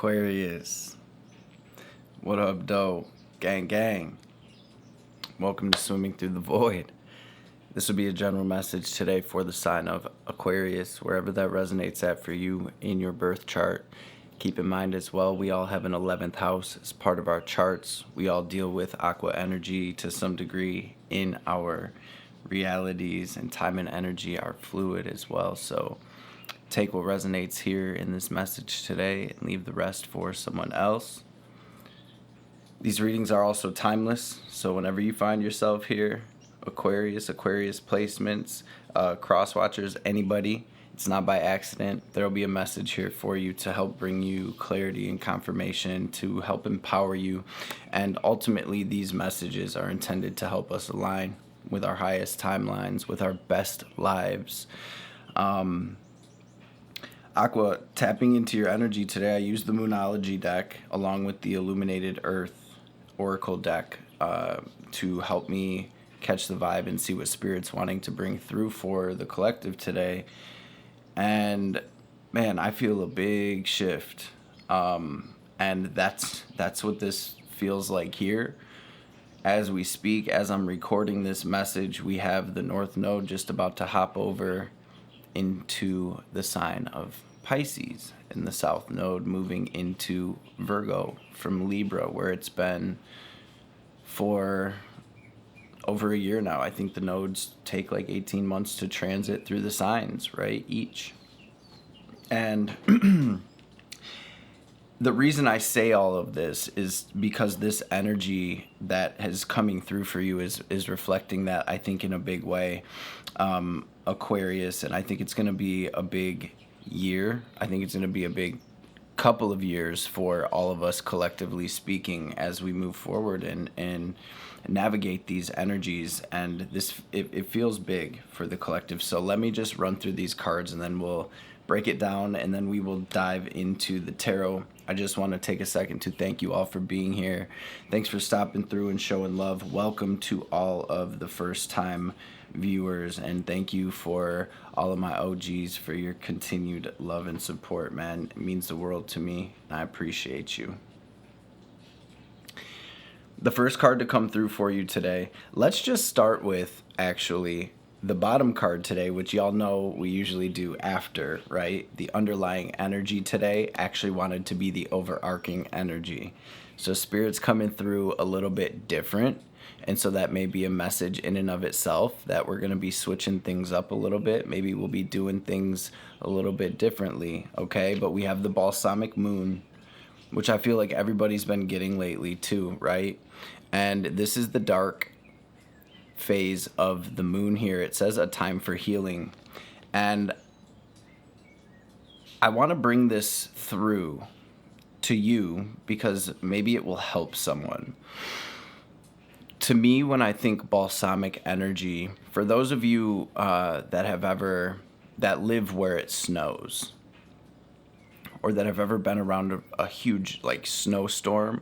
Aquarius. What up, doe? Gang, gang. Welcome to Swimming Through the Void. This will be a general message today for the sign of Aquarius, wherever that resonates at for you in your birth chart. Keep in mind as well, we all have an 11th house as part of our charts. We all deal with Aqua energy to some degree in our realities, and time and energy are fluid as well. So take what resonates here in this message today and leave the rest for someone else. These readings are also timeless, so whenever you find yourself here, Aquarius placements, cross watchers, anybody, it's not by accident. There will be a message here for you to help bring you clarity and confirmation, to help empower you, and ultimately these messages are intended to help us align with our highest timelines, with our best lives. Aqua, tapping into your energy today, I used the Moonology deck along with the Illuminated Earth Oracle deck to help me catch the vibe and see what Spirit's wanting to bring through for the collective today. And man, I feel a big shift. And that's what this feels like here. As we speak, as I'm recording this message, we have the North Node just about to hop over into the sign of Pisces, and the South Node moving into Virgo from Libra, where it's been for over a year now. I think the nodes take like 18 months to transit through the signs, right, each. And the reason I say all of this is because this energy that is coming through for you is reflecting that, I think, in a big way. Aquarius, and I think it's going to be a big year. I think it's going to be a big couple of years for all of us collectively speaking as we move forward and navigate these energies, and it feels big for the collective. So let me just run through these cards and then we'll break it down, and then we will dive into the tarot. I just want to take a second to thank you all for being here. Thanks for stopping through and showing love. Welcome to all of the first time viewers, and thank you for all of my OGs for your continued love and support, man. It means the world to me, and I appreciate you. The first card to come through for you today, let's just start with actually the bottom card today, which y'all know we usually do after, right? The underlying energy today actually wanted to be the overarching energy. So Spirit's coming through a little bit different. And so that may be a message in and of itself that we're going to be switching things up a little bit. Maybe we'll be doing things a little bit differently, okay? But we have the Balsamic moon, which I feel like everybody's been getting lately too, right? And this is the dark phase of the moon here. It says a time for healing. And I want to bring this through to you because maybe it will help someone. To me, when I think balsamic energy, for those of you that live where it snows, or that have ever been around a huge like snowstorm,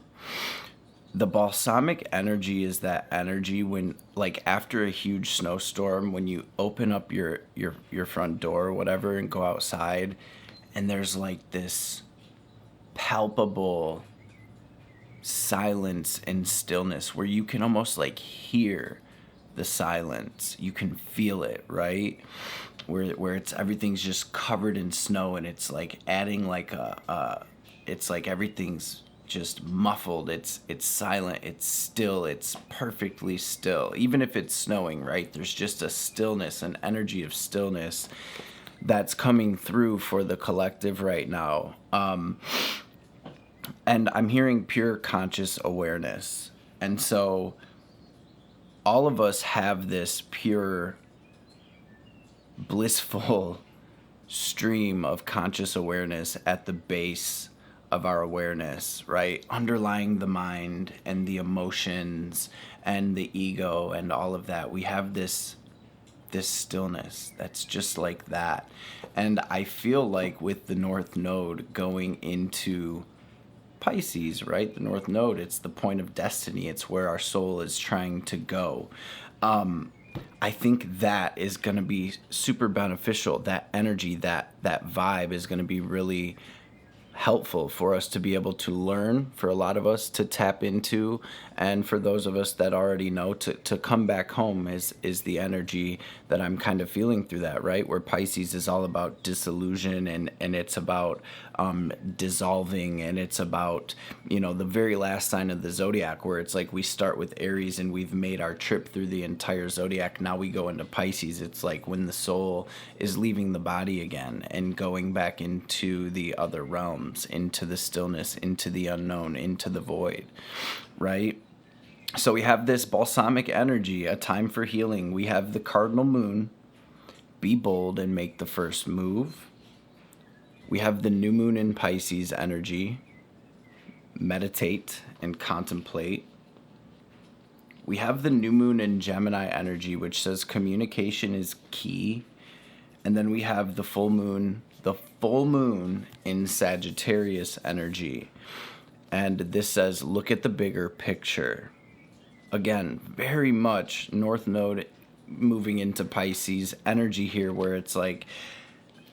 the balsamic energy is that energy when, like, after a huge snowstorm, when you open up your front door or whatever and go outside, and there's like this palpable silence and stillness where you can almost like hear the silence, you can feel it, right? Where it's everything's just covered in snow, and it's like adding like it's like everything's just muffled, it's silent, it's still, it's perfectly still. Even if it's snowing, right, there's just a stillness, an energy of stillness that's coming through for the collective right now. And I'm hearing pure conscious awareness. And so all of us have this pure, blissful stream of conscious awareness at the base of our awareness, right? Underlying the mind and the emotions and the ego and all of that. We have this stillness that's just like that. And I feel like with the North Node going into Pisces, right? The North Node, it's the point of destiny. It's where our soul is trying to go. I think that is going to be super beneficial. That energy, that vibe is going to be really helpful for us to be able to learn, for a lot of us to tap into, and for those of us that already know to come back home is the energy that I'm kind of feeling through that, right? Where Pisces is all about disillusion, and it's about dissolving, and it's about, the very last sign of the zodiac, where it's like we start with Aries and we've made our trip through the entire zodiac. Now we go into Pisces. It's like when the soul is leaving the body again and going back into the other realms, into the stillness, into the unknown, into the void, right? So we have this balsamic energy, a time for healing. We have the cardinal moon, be bold and make the first move. We have the new moon in Pisces energy, meditate and contemplate. We have the new moon in Gemini energy, which says communication is key. And then we have the full moon in Sagittarius energy. And this says, look at the bigger picture. Again, very much North Node moving into Pisces energy here, where it's like,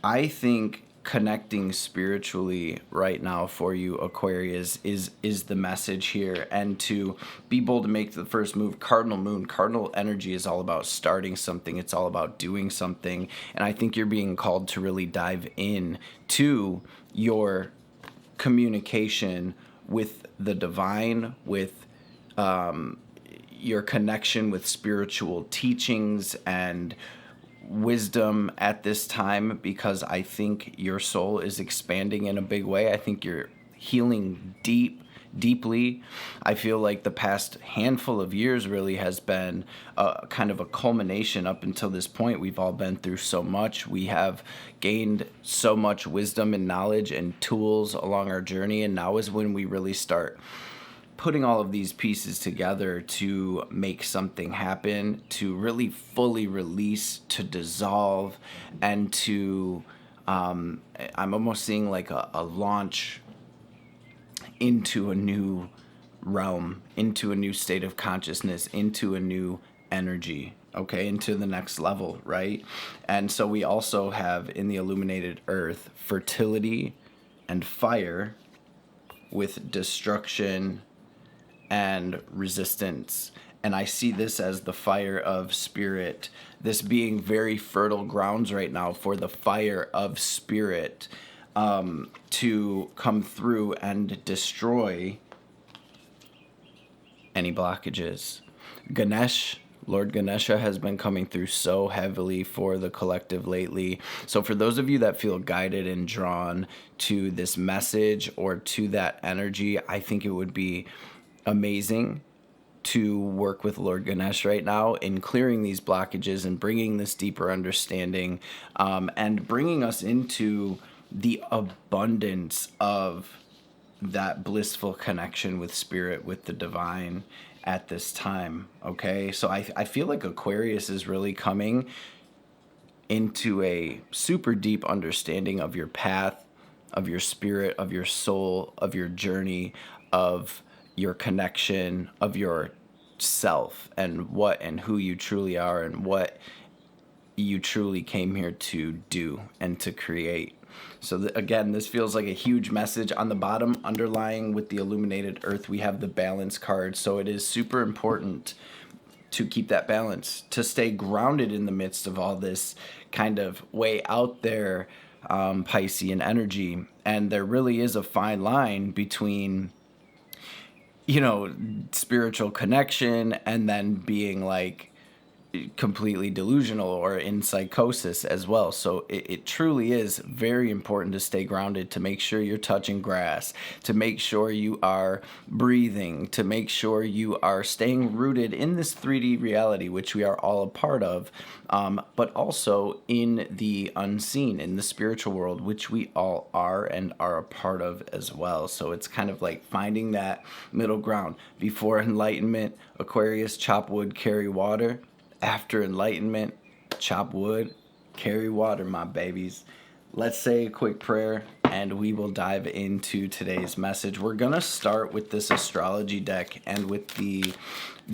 I think connecting spiritually right now for you, Aquarius, is the message here. And to be bold to make the first move. Cardinal moon, cardinal energy is all about starting something. It's all about doing something. And I think you're being called to really dive in to your communication with the divine, with your connection with spiritual teachings and wisdom at this time, because I think your soul is expanding in a big way. I think you're healing deeply. I feel like the past handful of years really has been kind of a culmination. Up until this point, we've all been through so much. We have gained so much wisdom and knowledge and tools along our journey, and now is when we really start putting all of these pieces together to make something happen, to really fully release, to dissolve, and to, I'm almost seeing like a launch into a new realm, into a new state of consciousness, into a new energy, okay, into the next level, right? And so we also have in the illuminated earth, fertility and fire with destruction and resistance. And I see this as the fire of spirit, this being very fertile grounds right now for the fire of spirit to come through and destroy any blockages. Lord Ganesha has been coming through so heavily for the collective lately. So for those of you that feel guided and drawn to this message or to that energy, I think it would be amazing to work with Lord Ganesh right now in clearing these blockages and bringing this deeper understanding and bringing us into the abundance of that blissful connection with spirit, with the divine at this time, okay? So I feel like Aquarius is really coming into a super deep understanding of your path, of your spirit, of your soul, of your journey, of your connection, of your self, and what and who you truly are, and what you truly came here to do and to create. So again, this feels like a huge message. On the bottom, underlying with the illuminated earth, we have the balance card. So it is super important to keep that balance, to stay grounded in the midst of all this kind of way out there Piscean energy. And there really is a fine line between, spiritual connection and then being like completely delusional or in psychosis as well. So it truly is very important to stay grounded, to make sure you're touching grass, to make sure you are breathing, to make sure you are staying rooted in this 3D reality, which we are all a part of, but also in the unseen, in the spiritual world, which we all are and are a part of as well. So it's kind of like finding that middle ground. Before enlightenment, Aquarius, chop wood, carry water. After enlightenment, chop wood, carry water, my babies. Let's say a quick prayer and we will dive into today's message. We're going to start with this astrology deck and with the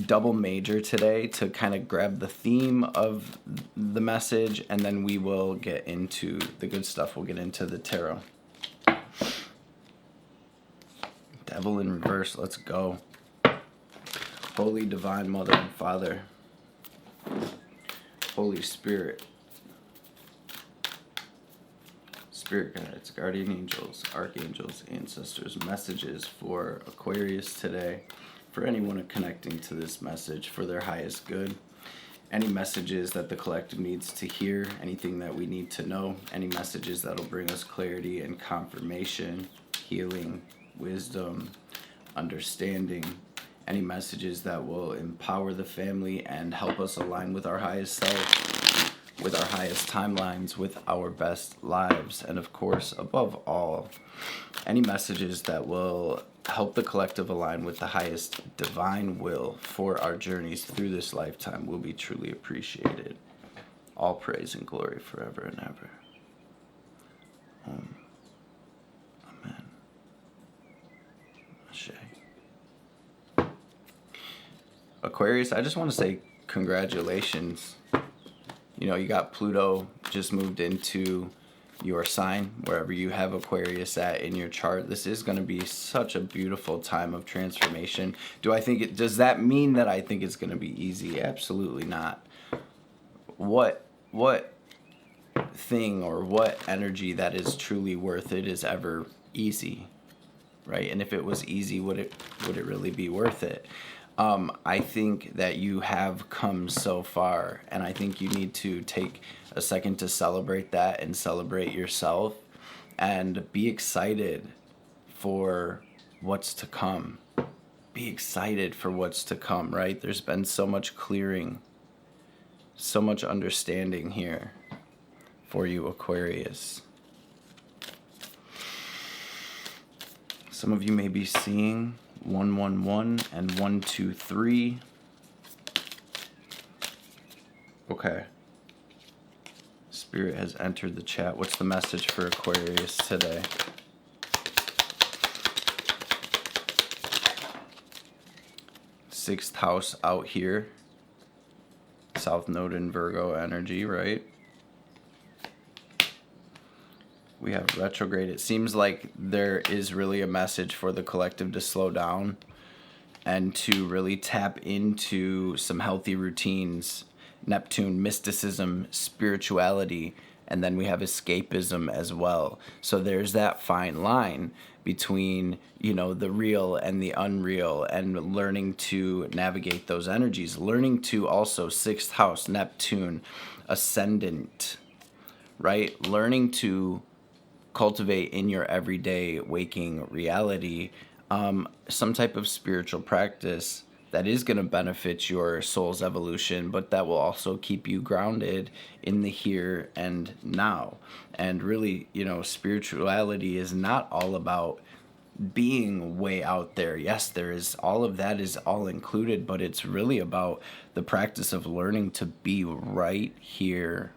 double major today to kind of grab the theme of the message, and then we will get into the good stuff. We'll get into the tarot. Devil in reverse. Let's go. Holy Divine Mother and Father. Holy Spirit. Spirit guides, guardian angels, archangels, ancestors, messages for Aquarius today. For anyone connecting to this message for their highest good. Any messages that the collective needs to hear, anything that we need to know, any messages that will bring us clarity and confirmation, healing, wisdom, understanding, any messages that will empower the family and help us align with our highest self, with our highest timelines, with our best lives, and of course, above all, any messages that will help the collective align with the highest divine will for our journeys through this lifetime will be truly appreciated. All praise and glory forever and ever. Amen. Ashe. Aquarius, I just want to say congratulations. You know, you got Pluto just moved into your sign, wherever you have Aquarius at in your chart. This is going to be such a beautiful time of transformation. Does that mean that I think it's going to be easy? Absolutely not. What thing or what energy that is truly worth it is ever easy, right? And if it was easy, would it really be worth it? I think that you have come so far, and I think you need to take a second to celebrate that and celebrate yourself and be excited for what's to come. Be excited for what's to come, right? There's been so much clearing, so much understanding here for you, Aquarius. Some of you may be seeing 111 and 123. Okay. Spirit has entered the chat. What's the message for Aquarius today? Sixth house out here. South Node in Virgo energy, right? We have retrograde. It seems like there is really a message for the collective to slow down and to really tap into some healthy routines. Neptune, mysticism, spirituality, and then we have escapism as well. So there's that fine line between, you know, the real and the unreal, and learning to navigate those energies. Learning to also, sixth house, Neptune, ascendant, right? Learning to cultivate in your everyday waking reality some type of spiritual practice that is going to benefit your soul's evolution, but that will also keep you grounded in the here and now. And really, you know, spirituality is not all about being way out there. Yes, there is, all of that is all included, but it's really about the practice of learning to be right here,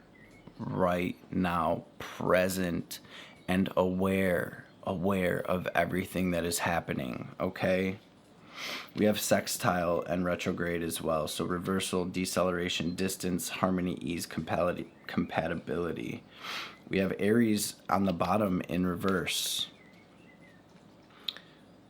right now, present, and aware of everything that is happening, okay? We have sextile and retrograde as well. So reversal, deceleration, distance, harmony, ease, compatibility. We have Aries on the bottom in reverse.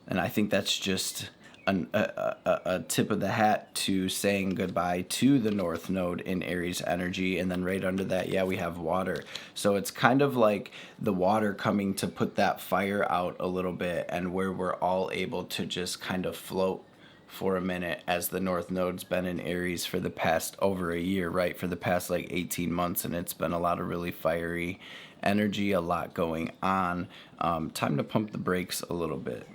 And I think that's just a tip of the hat to saying goodbye to the North Node in Aries energy. And then right under that, yeah, we have water. So it's kind of like the water coming to put that fire out a little bit, and where we're all able to just kind of float for a minute, as the North Node's been in Aries for the past over a year, right? For the past like 18 months, and it's been a lot of really fiery energy, a lot going on. Time to pump the brakes a little bit.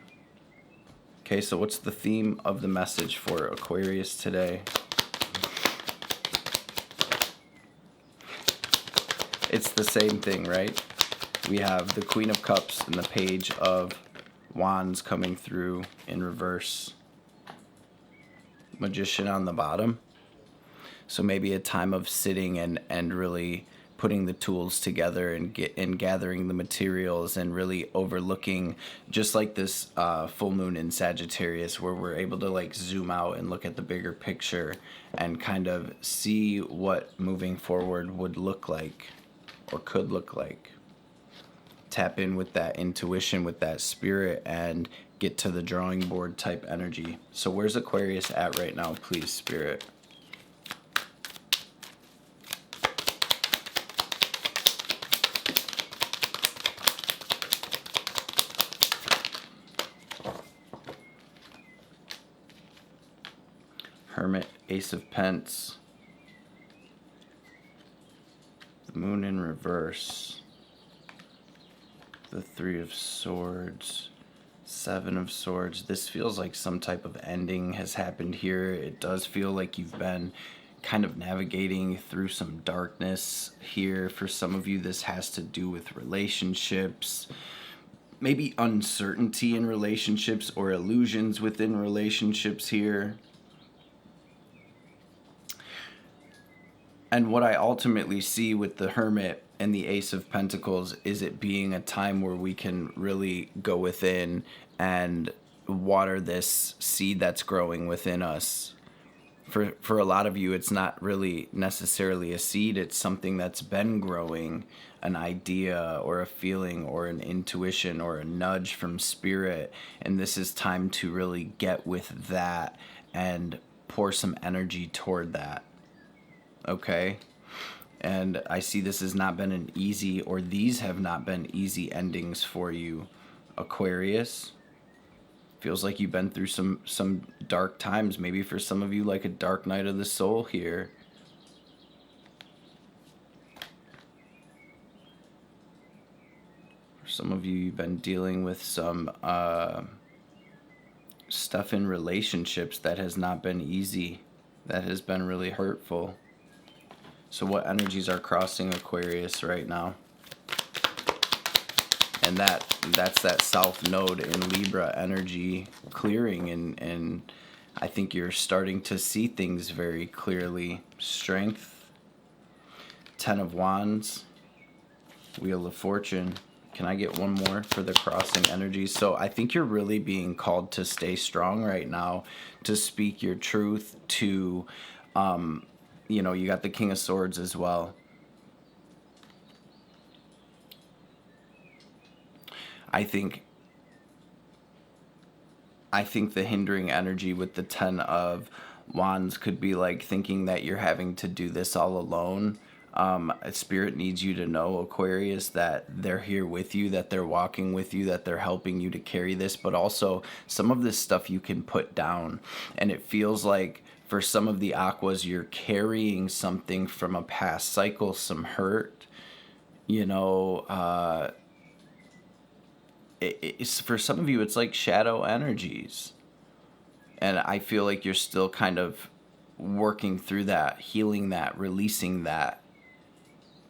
Okay, so what's the theme of the message for Aquarius today? It's the same thing, right? We have the Queen of Cups and the Page of Wands coming through in reverse. Magician on the bottom. So maybe a time of sitting and really putting the tools together and gathering the materials, and really overlooking, just like this full moon in Sagittarius, where we're able to like zoom out and look at the bigger picture and kind of see what moving forward would look like or could look like. Tap in with that intuition, with that spirit, and get to the drawing board type energy. So where's Aquarius at right now, please, Spirit? Hermit, Ace of Pents, the Moon in reverse, the Three of Swords, Seven of Swords. This feels like some type of ending has happened here. It does feel like you've been kind of navigating through some darkness here. For some of you, this has to do with relationships, maybe uncertainty in relationships or illusions within relationships here. And what I ultimately see with the Hermit and the Ace of Pentacles is it being a time where we can really go within and water this seed that's growing within us. For a lot of you, it's not really necessarily a seed. It's something that's been growing, an idea or a feeling or an intuition or a nudge from spirit. And this is time to really get with that and pour some energy toward that. Okay, and I see this has not been an easy, or these have not been easy endings for you, Aquarius. Feels like you've been through some dark times, maybe for some of you like a dark night of the soul here. For some of you, you've been dealing with some stuff in relationships that has not been easy, that has been really hurtful. So what energies are crossing Aquarius right now? And that's that South Node in Libra energy clearing, and I think you're starting to see things very clearly. Strength, Ten of Wands, Wheel of Fortune. Can I get one more for the crossing energies? So I think you're really being called to stay strong right now, to speak your truth, to you got the King of Swords as well. I think the hindering energy with the Ten of Wands could be like thinking that you're having to do this all alone. Spirit needs you to know, Aquarius, that they're here with you, that they're walking with you, that they're helping you to carry this, but also some of this stuff you can put down. And it feels like for some of the Aquas, you're carrying something from a past cycle, some hurt, it's for some of you, it's like shadow energies. And I feel like you're still kind of working through that, healing that, releasing that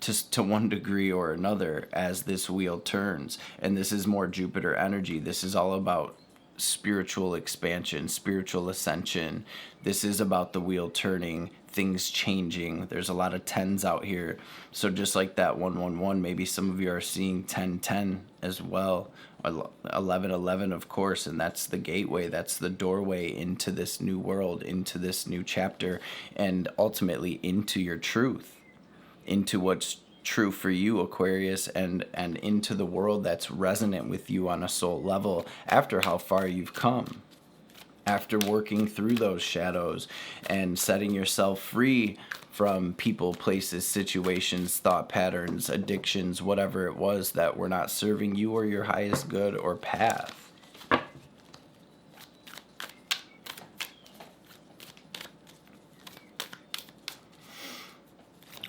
to one degree or another as this wheel turns. And this is more Jupiter energy. This is all about spiritual expansion, spiritual ascension. This is about the wheel turning, things changing. There's a lot of tens out here. So just like that 111, maybe some of you are seeing 1010 as well. 1111, of course, and that's the gateway, that's the doorway into this new world, into this new chapter, and ultimately into your truth, into what's true for you, Aquarius, and into the world that's resonant with you on a soul level after how far you've come, after working through those shadows and setting yourself free from people, places, situations, thought patterns, addictions, whatever it was that were not serving you or your highest good or path.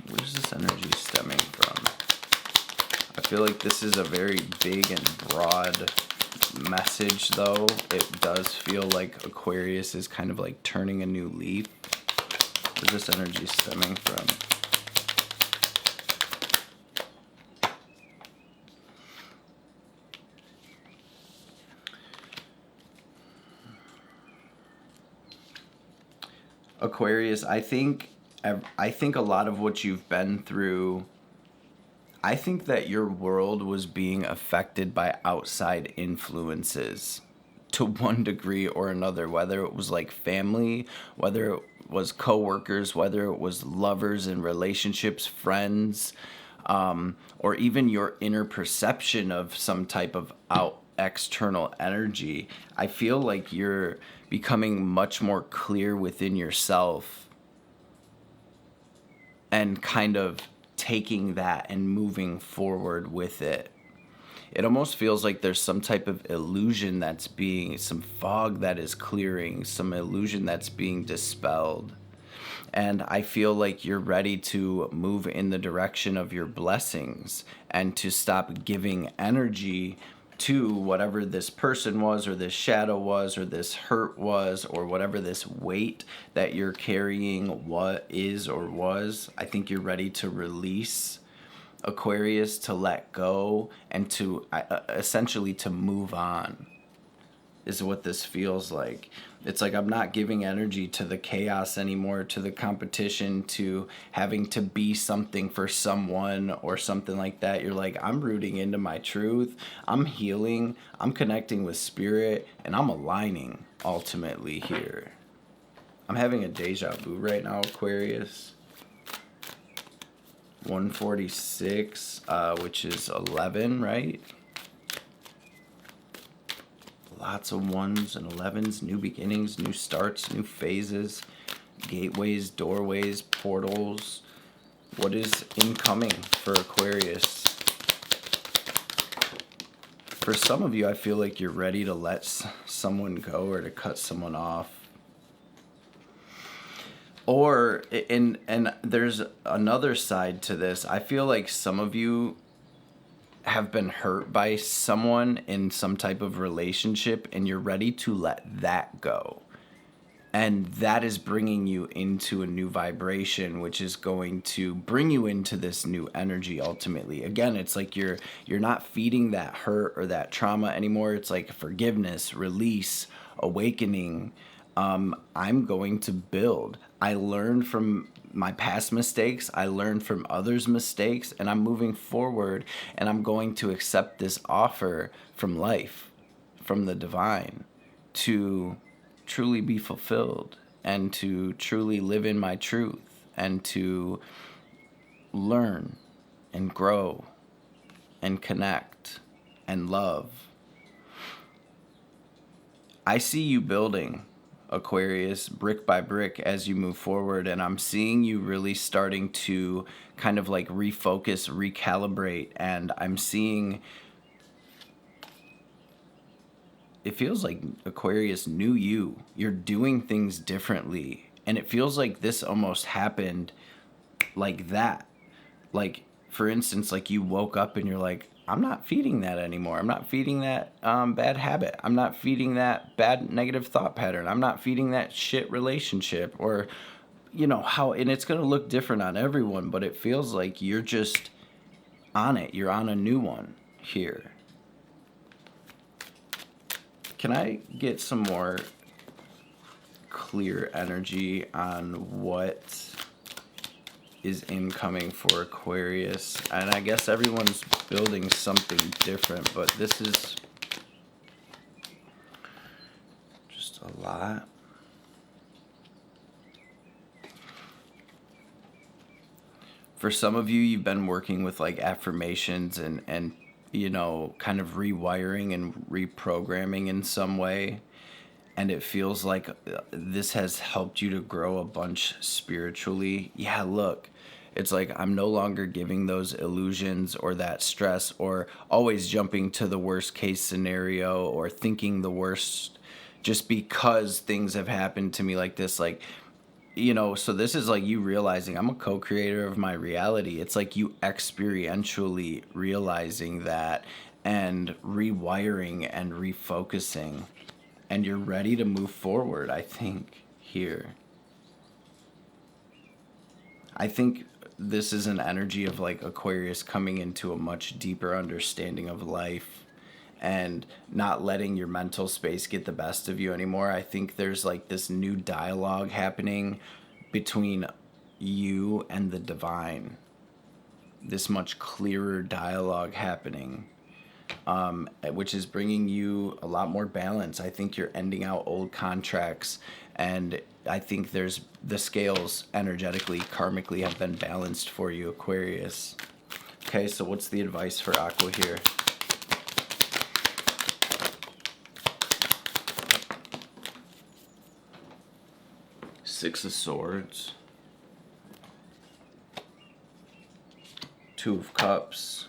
Where's this energy stemming from? I feel like this is a very big and broad message, though. It does feel like Aquarius is kind of like turning a new leaf. Where's this energy stemming from? Aquarius, I think a lot of what you've been through, I think that your world was being affected by outside influences to one degree or another, whether it was like family, whether it was coworkers, whether it was lovers and relationships, friends, or even your inner perception of some type of external energy, I feel like you're becoming much more clear within yourself and kind of taking that and moving forward with it. It almost feels like there's some type of illusion that's being, some fog that is clearing, some illusion that's being dispelled. And I feel like you're ready to move in the direction of your blessings and to stop giving energy to whatever this person was, or this shadow was, or this hurt was, or whatever this weight that you're carrying what is or was. I think you're ready to release, Aquarius, to let go, and to essentially to move on, is what this feels like. It's like I'm not giving energy to the chaos anymore, to the competition, to having to be something for someone or something like that. You're like, I'm rooting into my truth, I'm healing, I'm connecting with spirit, and I'm aligning ultimately here. I'm having a deja vu right now, Aquarius. 146, which is 11, right? Lots of 1s and 11s, new beginnings, new starts, new phases, gateways, doorways, portals. What is incoming for Aquarius? For some of you, I feel like you're ready to let someone go or to cut someone off. Or, and there's another side to this. I feel like some of you have been hurt by someone in some type of relationship, and you're ready to let that go. And that is bringing you into a new vibration, which is going to bring you into this new energy ultimately. Again, it's like you're not feeding that hurt or that trauma anymore. It's like forgiveness, release, awakening. I'm going to build. I learned from my past mistakes, I learned from others' mistakes, and I'm moving forward, and I'm going to accept this offer from life, from the divine, to truly be fulfilled and to truly live in my truth and to learn and grow and connect and love. I see you building, Aquarius, brick by brick as you move forward, and I'm seeing you really starting to kind of like refocus, recalibrate, and I'm seeing, it feels like Aquarius knew you. You're doing things differently, and it feels like this almost happened like that. Like, for instance, like you woke up and you're like, I'm not feeding that anymore. I'm not feeding that bad habit. I'm not feeding that bad negative thought pattern. I'm not feeding that shit relationship, or, you know, how, and it's going to look different on everyone, but it feels like you're just on it. You're on a new one here. Can I get some more clear energy on what is incoming for Aquarius? And I guess everyone's building something different, but this is just a lot. For some of you, you've been working with like affirmations and you know, kind of rewiring and reprogramming in some way. And it feels like this has helped you to grow a bunch spiritually. Yeah, look, it's like I'm no longer giving those illusions or that stress, or always jumping to the worst case scenario or thinking the worst just because things have happened to me like this. Like, you know, so this is like you realizing I'm a co-creator of my reality. It's like you experientially realizing that and rewiring and refocusing. And you're ready to move forward, I think, here. I think this is an energy of like Aquarius coming into a much deeper understanding of life and not letting your mental space get the best of you anymore. I think there's like this new dialogue happening between you and the divine. This much clearer dialogue happening. Which is bringing you a lot more balance. I think you're ending out old contracts, and I think there's the scales energetically, karmically have been balanced for you, Aquarius. Okay, so what's the advice for Aqua here? Six of Swords, Two of Cups,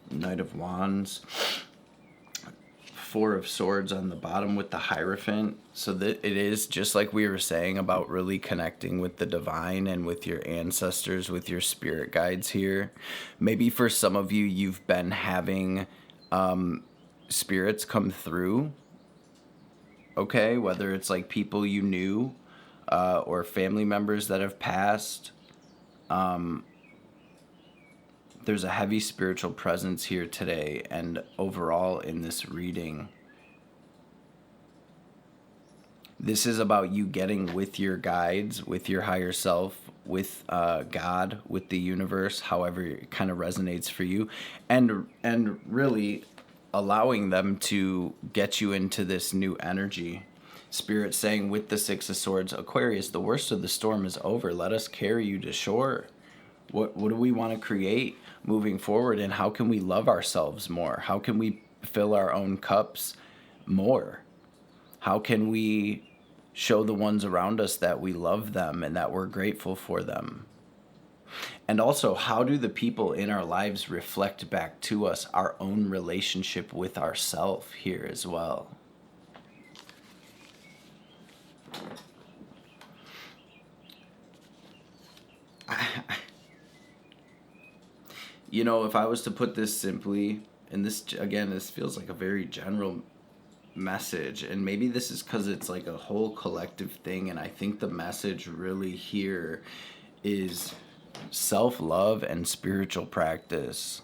Knight of Wands, Four of Swords on the bottom with the Hierophant. So that it is just like we were saying about really connecting with the divine and with your ancestors, with your spirit guides here. Maybe for some of you, you've been having spirits come through, okay? Whether it's like people you knew or family members that have passed. There's a heavy spiritual presence here today, and overall in this reading, this is about you getting with your guides, with your higher self, with God, with the universe, however it kind of resonates for you, and really allowing them to get you into this new energy. Spirit saying with the Six of Swords, Aquarius, the worst of the storm is over. Let us carry you to shore. What do we want to create moving forward, and how can we love ourselves more? How can we fill our own cups more? How can we show the ones around us that we love them and that we're grateful for them? And also, how do the people in our lives reflect back to us our own relationship with ourselves here as well? You know, if I was to put this simply, and this, again, this feels like a very general message, and maybe this is because it's like a whole collective thing, and I think the message really here is self-love and spiritual practice,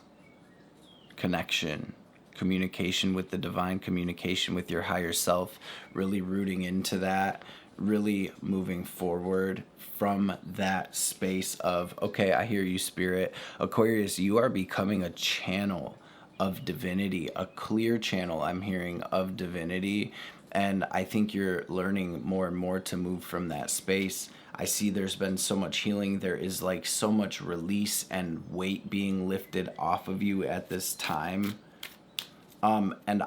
connection, communication with the divine, communication with your higher self, really rooting into that, really moving forward from that space of, okay, I hear you, Spirit. Aquarius, you are becoming a channel of divinity, a clear channel, I'm hearing, of divinity. And I think you're learning more and more to move from that space. I see there's been so much healing. There is like so much release and weight being lifted off of you at this time. And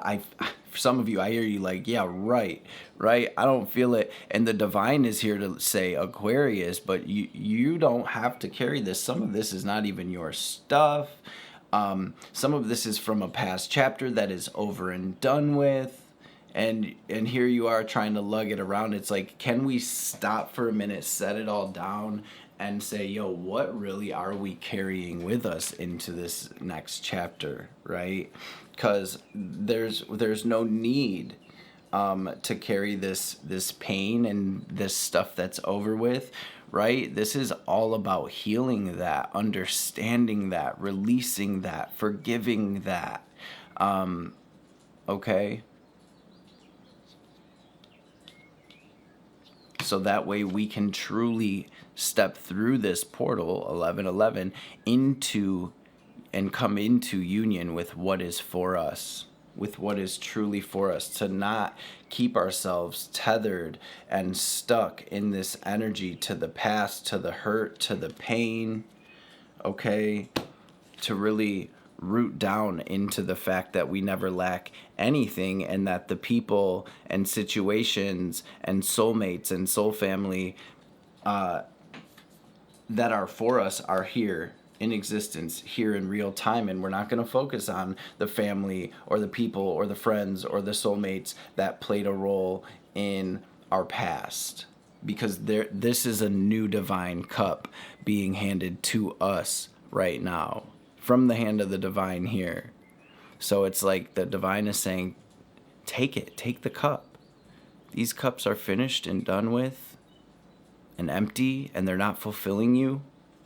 for some of you, I hear you like, yeah, right. I don't feel it. And the divine is here to say, Aquarius, but you don't have to carry this. Some of this is not even your stuff. Some of this is from a past chapter that is over and done with. And here you are trying to lug it around. It's like, can we stop for a minute, set it all down, and say, yo, what really are we carrying with us into this next chapter, right? Because there's no need to carry this pain and this stuff that's over with, right? This is all about healing that, understanding that, releasing that, forgiving that, okay? So that way we can truly step through this portal, 1111, into and come into union with what is for us, with what is truly for us, to not keep ourselves tethered and stuck in this energy to the past, to the hurt, to the pain, okay? To really root down into the fact that we never lack anything, and that the people and situations and soulmates and soul family that are for us are here in existence, here in real time, and we're not going to focus on the family or the people or the friends or the soulmates that played a role in our past, because this is a new divine cup being handed to us right now from the hand of the divine here. So it's like the divine is saying, take it, take the cup. These cups are finished and done with and empty, and they're not fulfilling you.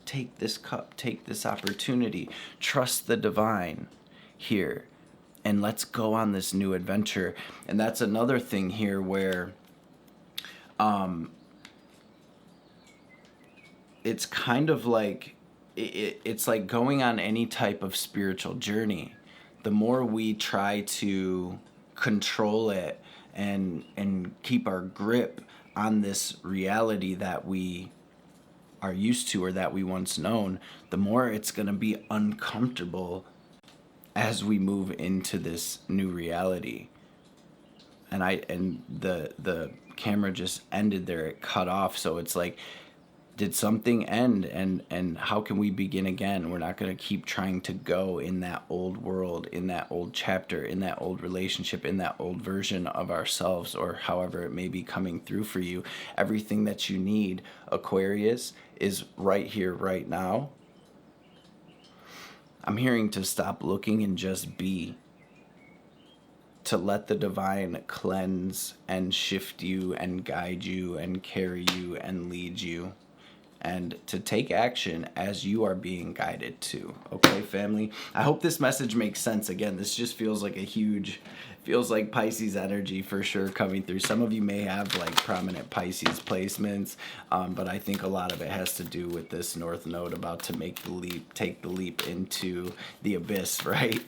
Take this cup, take this opportunity, trust the divine here, and let's go on this new adventure. And that's another thing here where it's kind of like, it's like going on any type of spiritual journey. The more we try to control it and keep our grip on this reality that we are used to or that we once known, the more it's going to be uncomfortable as we move into this new reality. and the camera just ended there. It cut off. So it's like, did something end, and how can we begin again? We're not going to keep trying to go in that old world, in that old chapter, in that old relationship, in that old version of ourselves, or however it may be coming through for you. Everything that you need, Aquarius, is right here, right now. I'm hearing to stop looking and just be. To let the divine cleanse and shift you and guide you and carry you and lead you. And to take action as you are being guided to. Okay, family? I hope this message makes sense. Again, this just feels like feels like Pisces energy for sure coming through. Some of you may have like prominent Pisces placements, but I think a lot of it has to do with this North Node about to make the leap, take the leap into the abyss, right?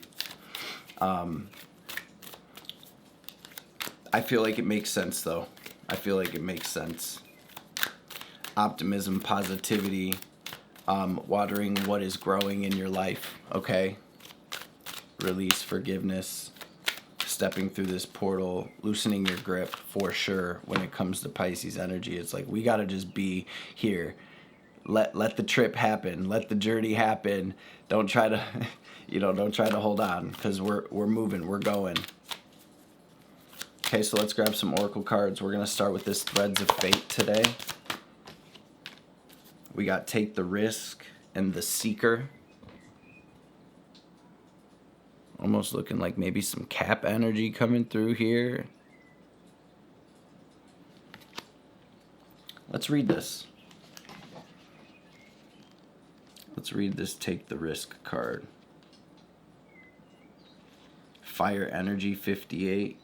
I feel like it makes sense, though. I feel like it makes sense. Optimism, positivity, watering what is growing in your life, okay? Release, forgiveness, stepping through this portal, loosening your grip for sure when it comes to Pisces energy. It's like, we got to just be here. Let the trip happen. Let the journey happen. Don't try to, don't try to hold on, because we're moving, we're going. Okay, so let's grab some oracle cards. We're going to start with this Threads of Fate today. We got Take the Risk and the Seeker. Almost looking like maybe some Cap energy coming through here. Let's read this. Let's read this Take the Risk card. Fire energy 58.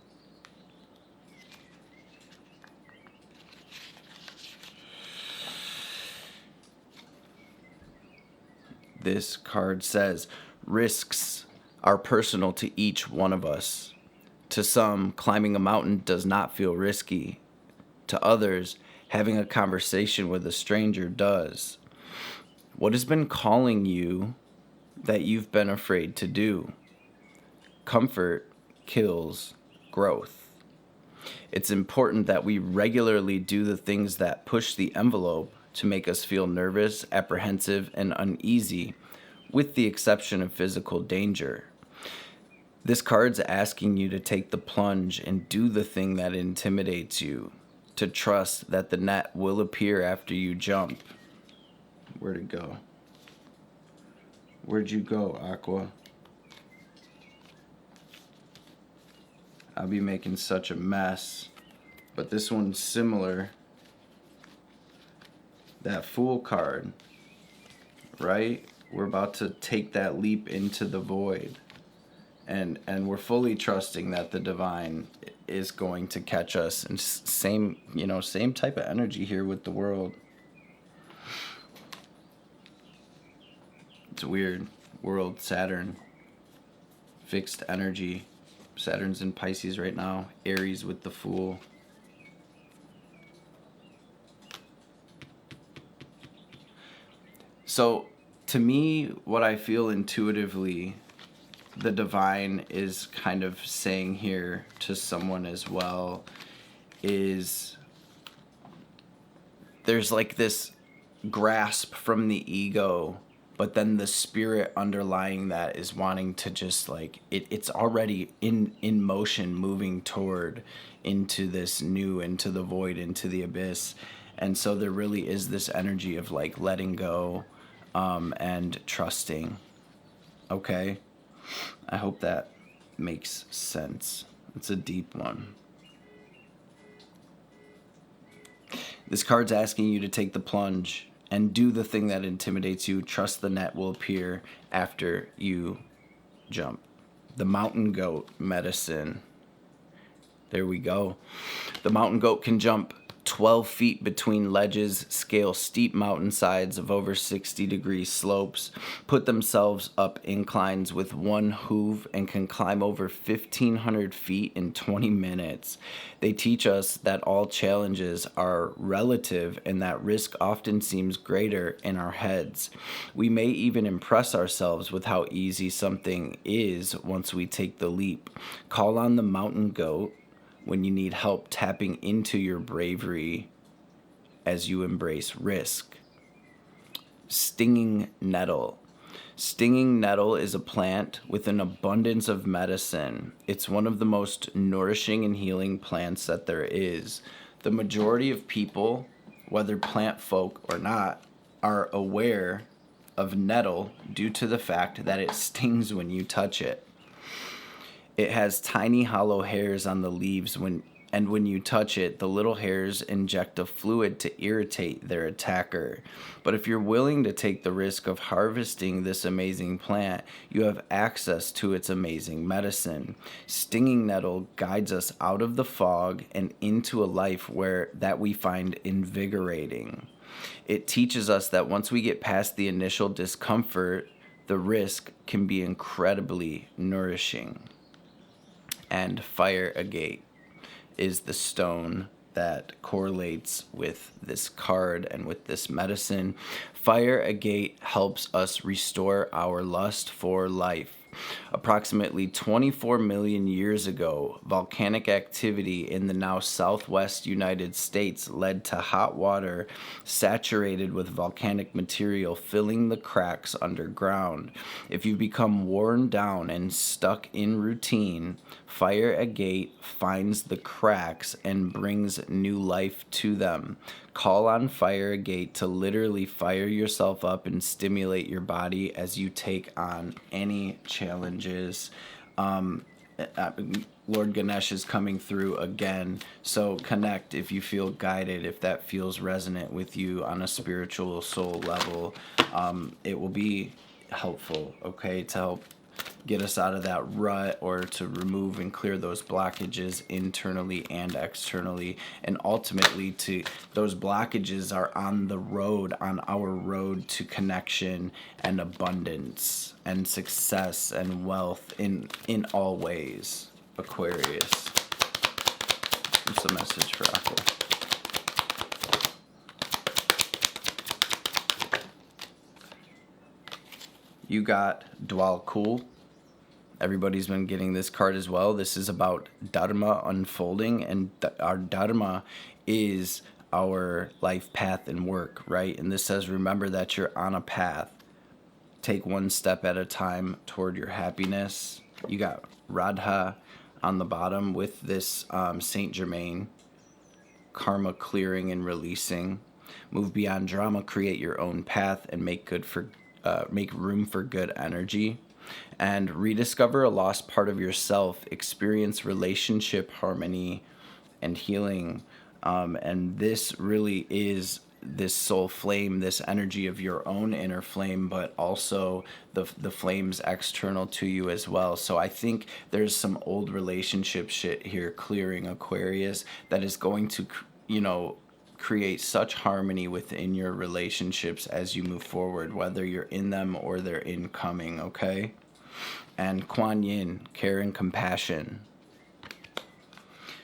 This card says, risks are personal to each one of us. To some, climbing a mountain does not feel risky. To others, having a conversation with a stranger does. What has been calling you that you've been afraid to do? Comfort kills growth. It's important that we regularly do the things that push the envelope to make us feel nervous, apprehensive, and uneasy, with the exception of physical danger. This card's asking you to take the plunge and do the thing that intimidates you, to trust that the net will appear after you jump. Where'd it go? Where'd you go, Aqua? I'll be making such a mess, but this one's similar. That Fool card, right? We're about to take that leap into the void, and we're fully trusting that the divine is going to catch us. And same type of energy here with the world. It's weird. World, Saturn, fixed energy. Saturn's in Pisces right now. Aries with the Fool. So, to me, what I feel intuitively, the divine is kind of saying here to someone as well, is there's like this grasp from the ego, but then the spirit underlying that is wanting to just like, it's already in motion, moving toward into this new, into the void, into the abyss. And so there really is this energy of like letting go, and trusting. Okay? I hope that makes sense. It's a deep one. This card's asking you to take the plunge and do the thing that intimidates you. Trust the net will appear after you jump. The mountain goat medicine. There we go. The mountain goat can jump 12 feet between ledges, scale steep mountainsides of over 60-degree slopes, put themselves up inclines with one hoof, and can climb over 1,500 feet in 20 minutes. They teach us that all challenges are relative and that risk often seems greater in our heads. We may even impress ourselves with how easy something is once we take the leap. Call on the mountain goat, when you need help tapping into your bravery as you embrace risk. Stinging nettle. Stinging nettle is a plant with an abundance of medicine. It's one of the most nourishing and healing plants that there is. The majority of people, whether plant folk or not, are aware of nettle due to the fact that it stings when you touch it. It has tiny hollow hairs on the leaves and when you touch it, the little hairs inject a fluid to irritate their attacker. But if you're willing to take the risk of harvesting this amazing plant, you have access to its amazing medicine. Stinging nettle guides us out of the fog and into a life that we find invigorating. It teaches us that once we get past the initial discomfort, the risk can be incredibly nourishing. And fire agate is the stone that correlates with this card and with this medicine. Fire agate helps us restore our lust for life. Approximately 24 million years ago, volcanic activity in the now southwest United States led to hot water saturated with volcanic material filling the cracks underground. If you become worn down and stuck in routine, fire agate finds the cracks and brings new life to them. Call on fire agate to literally fire yourself up and stimulate your body as you take on any challenges. Lord Ganesh is coming through again, so connect if you feel guided, if that feels resonant with you on a spiritual soul level. It will be helpful, okay, to help get us out of that rut or to remove and clear those blockages internally and externally. And ultimately, those blockages are on our road to connection and abundance and success and wealth in all ways. Aquarius. What's the message for Aqua? You got Dwal Kul. Everybody's been getting this card as well. This is about Dharma unfolding, and our Dharma is our life path and work, right? And this says, remember that you're on a path. Take one step at a time toward your happiness. You got Radha on the bottom with this Saint Germain, karma clearing and releasing. Move beyond drama, create your own path, and make room for good energy. And rediscover a lost part of yourself, experience relationship harmony and healing. And this really is this soul flame, this energy of your own inner flame, but also the flames external to you as well. So I think there's some old relationship shit here clearing, Aquarius, that is going to, create such harmony within your relationships as you move forward, whether you're in them or they're incoming, okay? And Kuan Yin, care and compassion.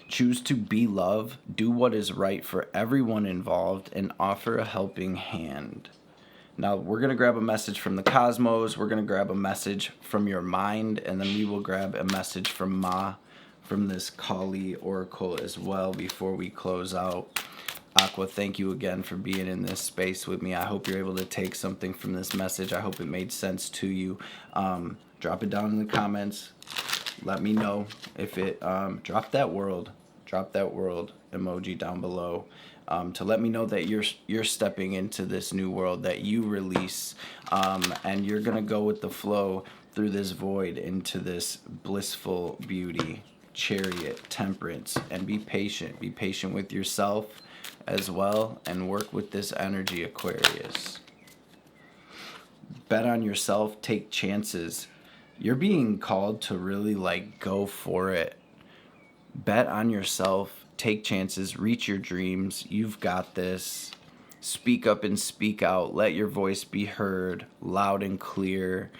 Choose to be love, do what is right for everyone involved, and offer a helping hand. Now, we're going to grab a message from the cosmos, we're going to grab a message from your mind, and then we will grab a message from Ma, from this Kali Oracle as well before we close out. Aqua, thank you again for being in this space with me. I hope you're able to take something from this message. I hope it made sense to you. Drop it down in the comments. Let me know if it, drop that world emoji down below, to let me know that you're stepping into this new world, that you release, and you're gonna go with the flow through this void into this blissful beauty, chariot, temperance, and be patient. Be patient with yourself as well, and work with this energy, Aquarius. Bet on yourself, take chances. You're being called to really go for it. Bet on yourself, take chances, reach your dreams. You've got this. Speak up and speak out. Let your voice be heard loud and clear,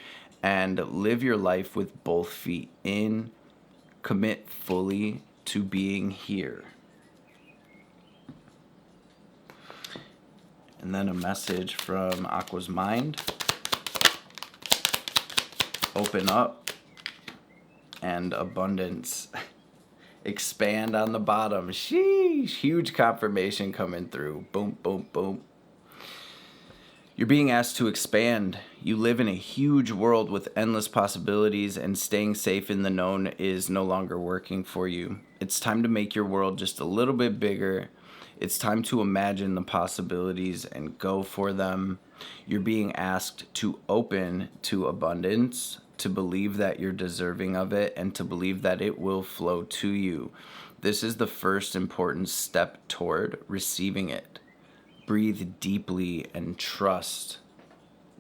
and live your life with both feet in. Commit fully to being here. And then a message from Aqua's mind. Open up and abundance. Expand on the bottom. Sheesh. Huge confirmation coming through. Boom, boom, boom. You're being asked to expand. You live in a huge world with endless possibilities, and staying safe in the known is no longer working for you. It's time to make your world just a little bit bigger. It's time to imagine the possibilities and go for them. You're being asked to open to abundance, to believe that you're deserving of it, and to believe that it will flow to you. This is the first important step toward receiving it. Breathe deeply and trust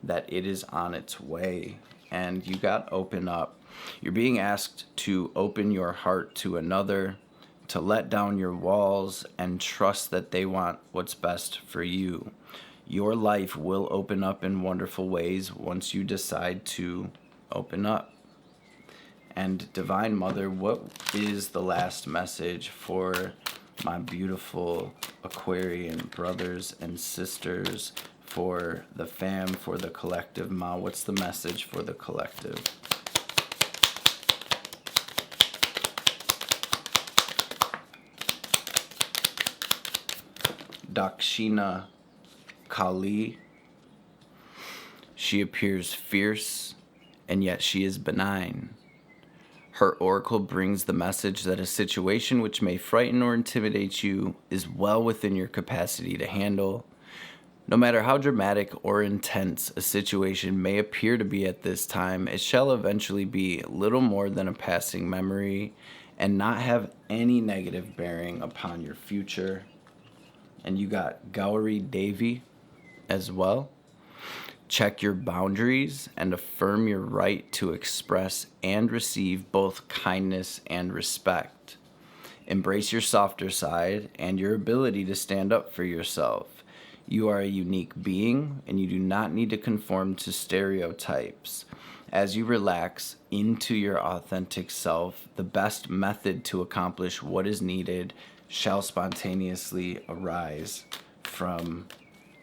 that it is on its way. And you got to open up. You're being asked to open your heart to another, to let down your walls and trust that they want what's best for you. Your life will open up in wonderful ways once you decide to open up. And Divine Mother, what is the last message for my beautiful Aquarian brothers and sisters, for the fam, for the collective? Ma, what's the message for the collective? Dakshina Kali. She appears fierce, and yet she is benign. Her oracle brings the message that a situation which may frighten or intimidate you is well within your capacity to handle. No matter how dramatic or intense a situation may appear to be at this time, it shall eventually be little more than a passing memory and not have any negative bearing upon your future. And you got Gauri Devi as well. Check your boundaries and affirm your right to express and receive both kindness and respect. Embrace your softer side and your ability to stand up for yourself. You are a unique being, and you do not need to conform to stereotypes. As you relax into your authentic self, the best method to accomplish what is needed shall spontaneously arise from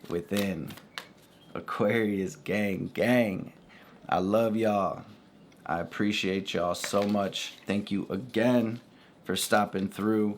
within. Aquarius gang, gang. I love y'all. I appreciate y'all so much. Thank you again for stopping through.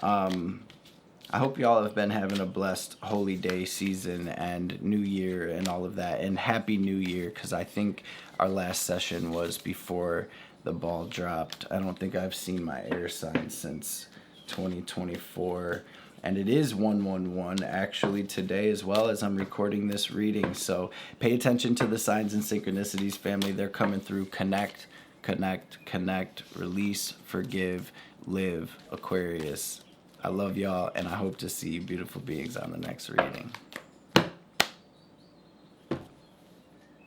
I hope y'all have been having a blessed holy day season and New Year and all of that. And Happy New Year, because I think our last session was before the ball dropped. I don't think I've seen my air sign since 2024. And it is 111 actually today as well as I'm recording this reading. So pay attention to the signs and synchronicities, family. They're coming through. Connect, connect, connect, release, forgive, live. Aquarius. I love y'all, and I hope to see you beautiful beings on the next reading.